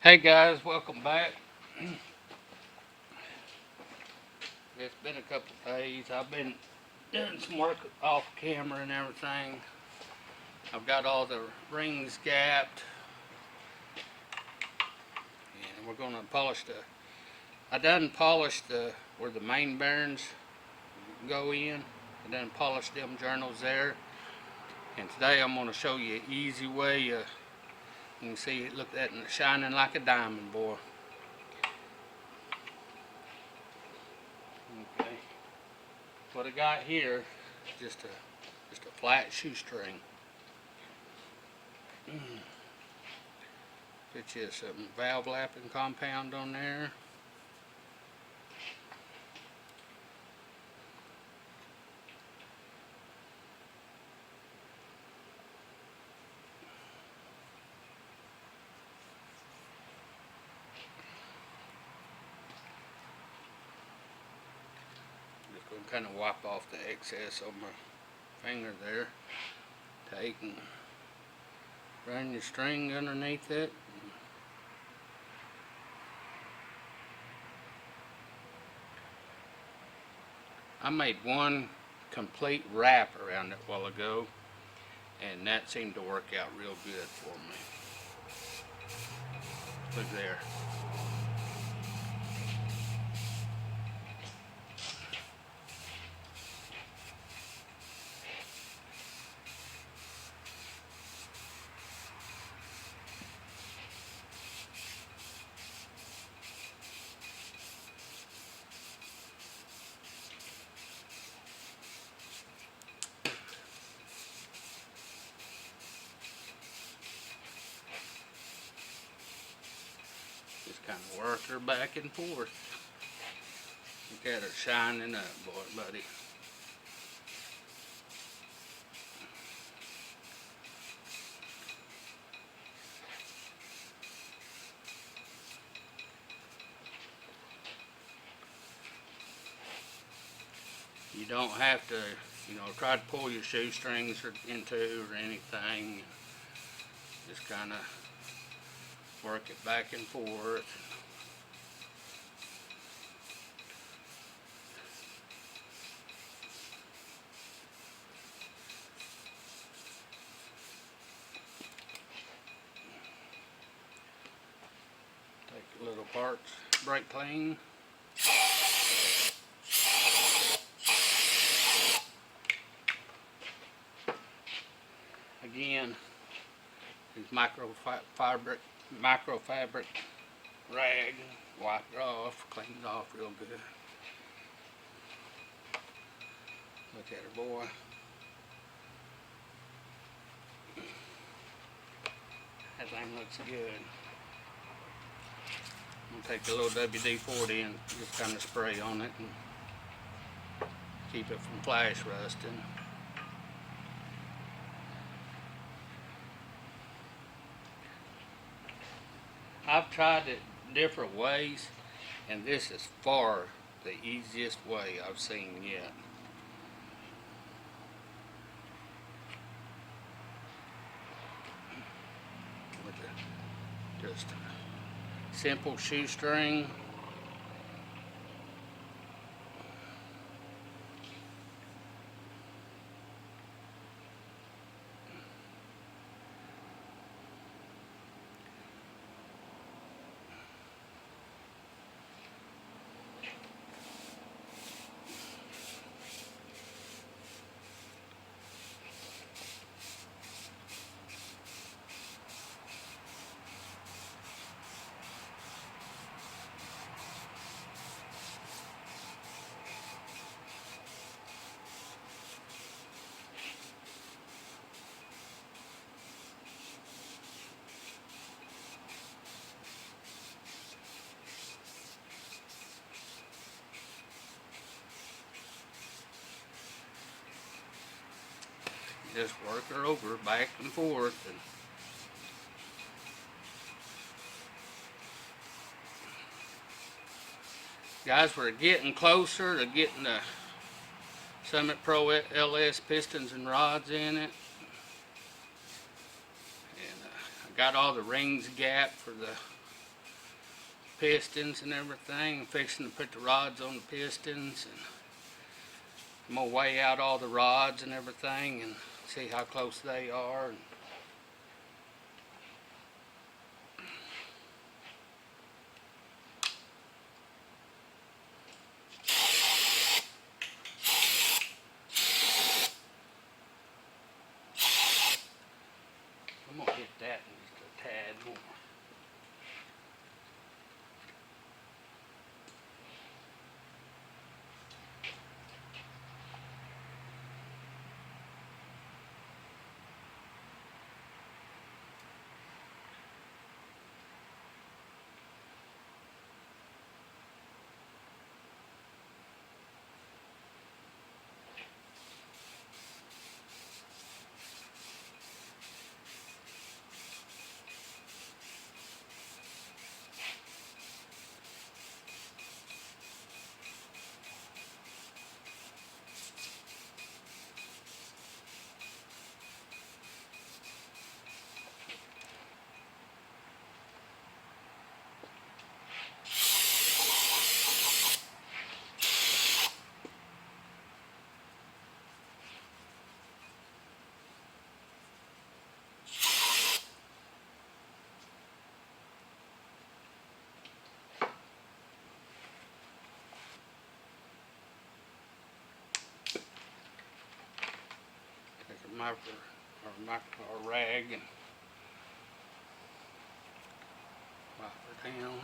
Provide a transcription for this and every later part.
Hey guys, welcome back. It's been a couple of days. I've been doing some work off camera and everything. I've got all the rings gapped, and we're gonna polish I done polished where the main bearings go in. I done polished them journals there, and today I'm gonna show you an easy way. You can see it, look at it shining like a diamond, boy. Okay. What I got here is just a flat shoestring. Put you some valve lapping compound on there. Just going to kind of wipe off the excess on my finger there. Take and run your string underneath it. I made one complete wrap around it a while ago, and that seemed to work out real good for me. Look there. Just kind of work her back and forth. Look at her shining up, boy, buddy. You don't have to, try to pull your shoestrings into or anything. Just kind of work it back and forth. Take the little parts, brake clean. Again, these microfabric rag, wipe it off, clean it off real good. Look at her, boy. That thing looks good. I'm gonna take the little WD-40 and just kind of spray on it and keep it from flash rusting. I've tried it different ways, and this is far the easiest way I've seen yet. With just a simple shoestring. Just work her over back and forth. And guys, we're getting closer to getting the Summit Pro LS pistons and rods in it. And I got all the rings gapped for the pistons and everything. I'm fixing to put the rods on the pistons, and I'm gonna weigh out all the rods and everything and see how close they are. I'm gonna hit that just a tad more. Take a marker or rag and wipe her down.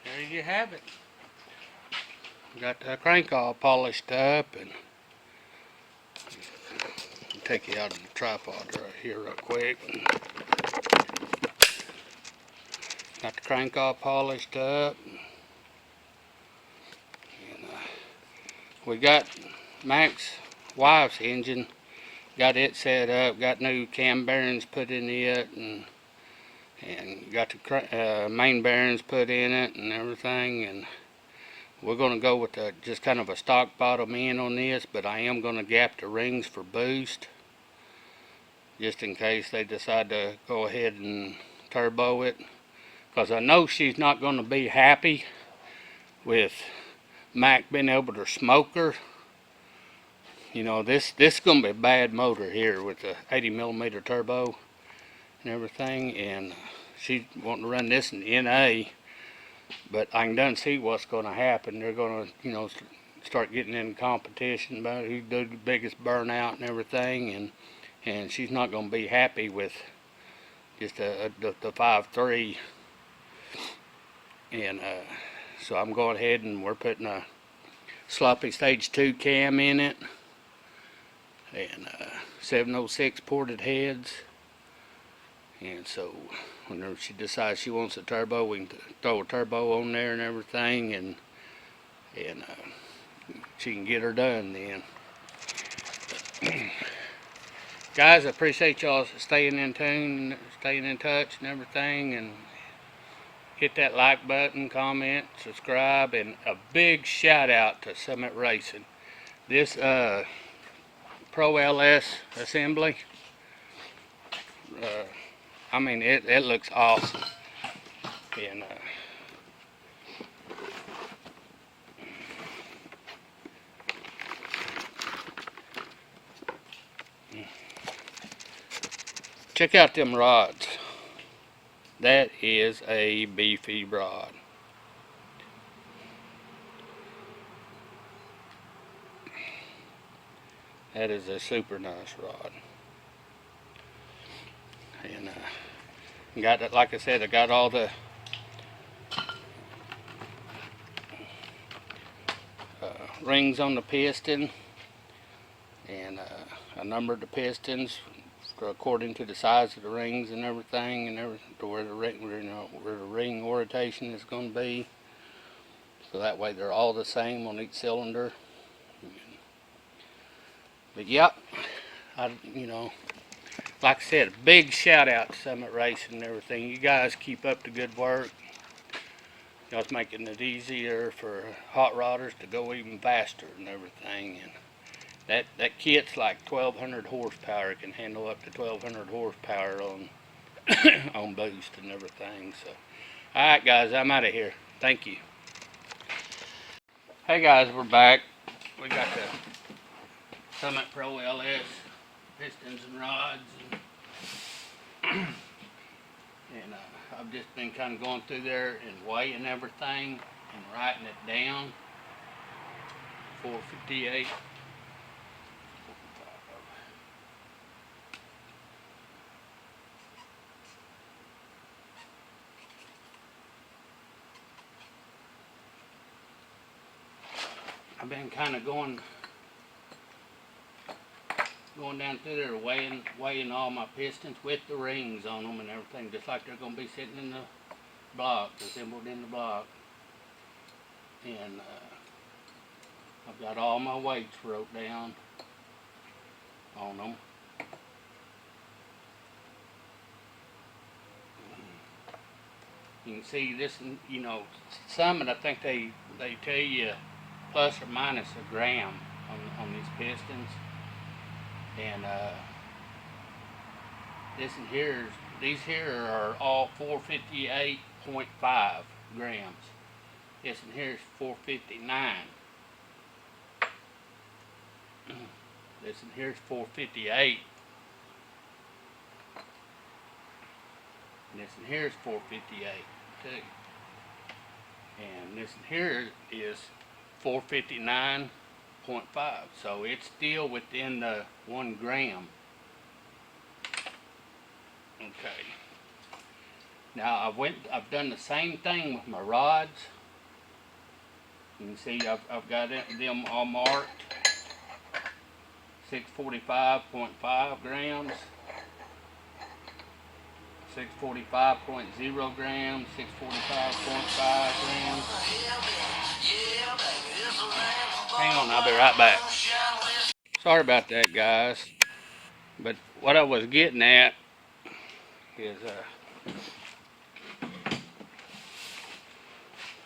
There you have it. Got the crank all polished up, and I'll take you out of the tripod right here real quick. Got the crank all polished up. And, we got Mac's wife's engine got it set up, got new cam bearings put in it, and got the main bearings put in it and everything. And we're going to go with just kind of a stock bottom end on this, but I am going to gap the rings for boost, just in case they decide to go ahead and turbo it, because I know she's not going to be happy with Mac being able to smoke her. You know, this is going to be a bad motor here with the 80mm turbo and everything, and she's wanting to run this in NA, but I can done see what's going to happen. They're going to, you know, start getting in competition about who do the biggest burnout and everything, and she's not going to be happy with just the 5.3, and so I'm going ahead and we're putting a sloppy stage 2 cam in it, and 706 ported heads. And so whenever she decides she wants a turbo, we can throw a turbo on there and everything, and she can get her done then. Guys, I appreciate y'all staying in tune, staying in touch and everything, and hit that like button, comment, subscribe, and a big shout out to Summit Racing. This Pro LS assembly, I mean, it looks awesome. And check out them rods. That is a beefy rod. That is a super nice rod. And got it, like I said, I got all the rings on the piston, and I numbered the pistons according to the size of the rings and everything, and to where the ring, where the ring orientation is going to be, so that way they're all the same on each cylinder. But yep, you know, like I said, a big shout out to Summit Racing and everything. You guys keep up the good work. Y'all's making it easier for hot rodders to go even faster and everything. And that kit's like 1,200 horsepower. It can handle up to 1,200 horsepower on on boost and everything. So, all right, guys, I'm out of here. Thank you. Hey guys, we're back. We got the Summit Pro LS pistons and rods, and I've just been kind of going through there and weighing everything and writing it down. 458. I've been kind of going down through there weighing all my pistons with the rings on them and everything, just like they're going to be sitting in the block, assembled in the block. And I've got all my weights wrote down on them. You can see this, you know, Summit, I think they tell you plus or minus a gram on these pistons. And these here are all 458.5 grams. This in here is 459. This in here is 458. And this in here is 458 too. And this in here is 459.5. So it's still within the 1 gram. Okay. Now I've done the same thing with my rods. You can see I've got them all marked. 645.5 grams. 645.0 grams. 645.5 grams. Hang on, I'll be right back. Sorry about that, guys. But what I was getting at is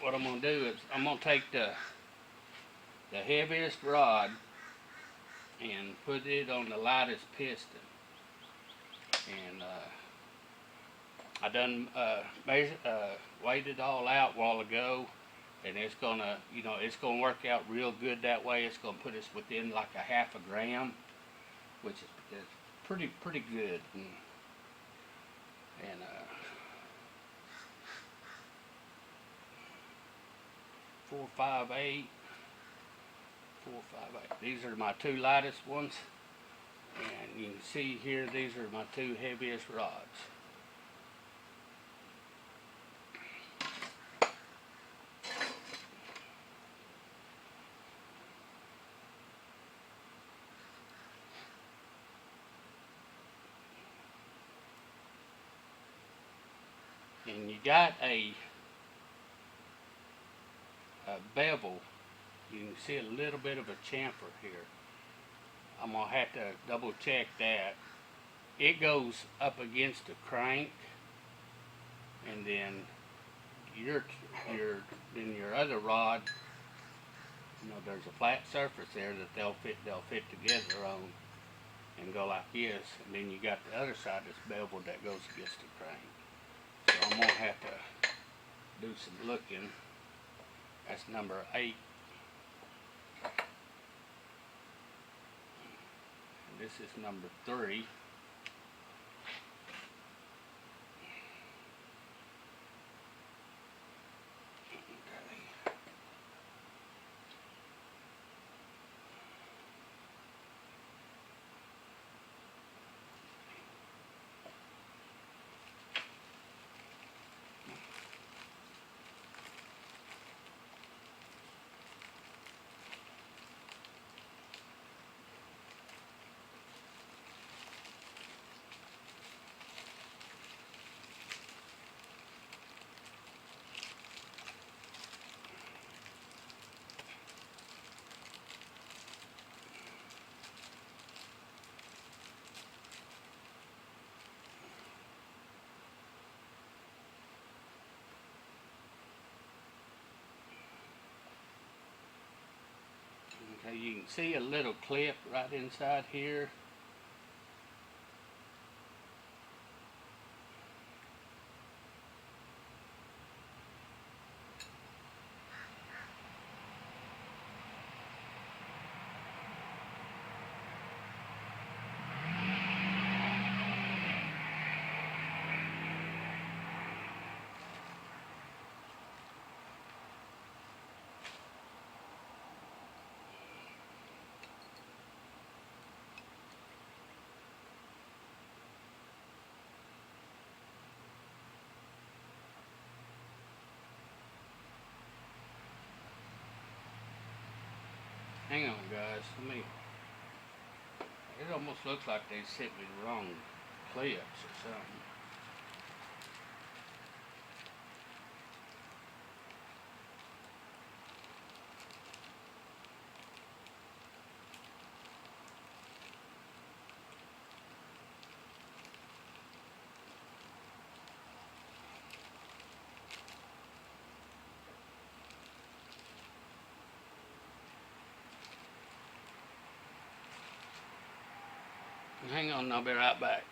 what I'm gonna do is I'm gonna take the heaviest rod and put it on the lightest piston. And I done weighed it all out a while ago, and it's gonna, it's gonna work out real good that way. It's gonna put us within like a half a gram, which is pretty good. And 458, 458. These are my two lightest ones, and you can see here these are my two heaviest rods. And you got a bevel. You can see a little bit of a chamfer here. I'm gonna have to double check that. It goes up against the crank, and then your other rod, there's a flat surface there that they'll fit together on and go like this, and then you got the other side that's beveled that goes against the crank. So I'm gonna have to do some looking. That's number 8. And this is number 3. Okay, you can see a little clip right inside here. Hang on, guys. It almost looks like they sent me the wrong clips or something. Hang on, I'll be right back.